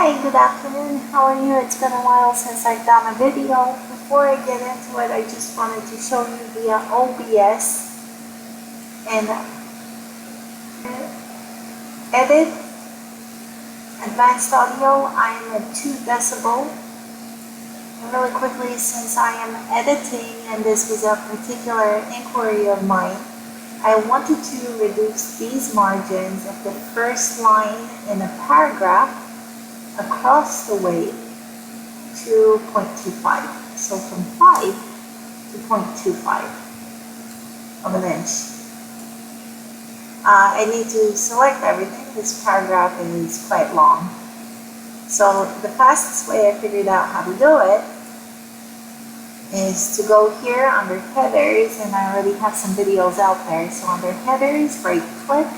Hi, good afternoon. How are you? It's been a while since I've done a video. Before I get into it, I just wanted to show you via OBS and edit advanced audio. I am at 2 decibel. And really quickly, since I am editing and this was a particular inquiry of mine, I wanted to reduce these margins of the first line in a paragraph across the way to 0.25. So from 5 to 0.25 of an inch. I need to select everything. This paragraph is quite long. So the fastest way I figured out how to do it is to go here under headers, and I already have some videos out there. So under headers, right click,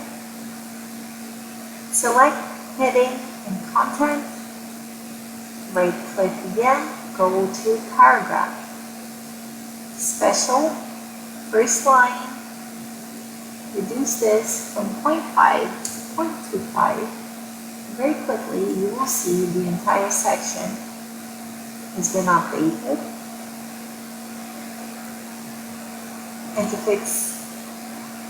select heading and content, right click again, go to paragraph, special, first line, reduce this from 0.5 to 0.25. Very quickly you will see the entire section has been updated. And to fix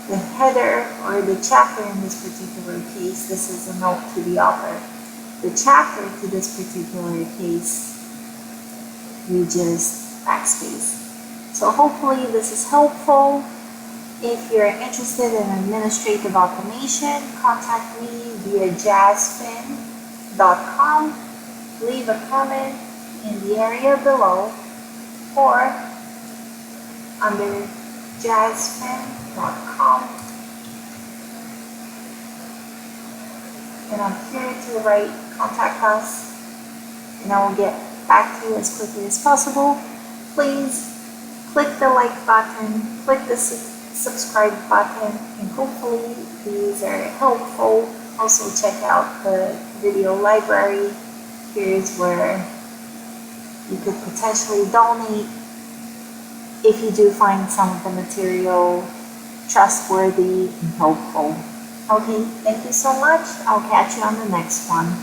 the header or the chapter in this particular case, this is a note to the author. The chapter to this particular case, you just backspace. So hopefully this is helpful. If you're interested in administrative automation, contact me via jazzfin.com. Leave a comment in the area below or under jazzfin.com. And I'm here to the right, contact us, and I will get back to you as quickly as possible. Please click the like button, click the subscribe button, and hopefully these are helpful. Also check out the video library. Here's where you could potentially donate if you do find some of the material trustworthy and helpful. Okay, thank you so much. I'll catch you on the next one.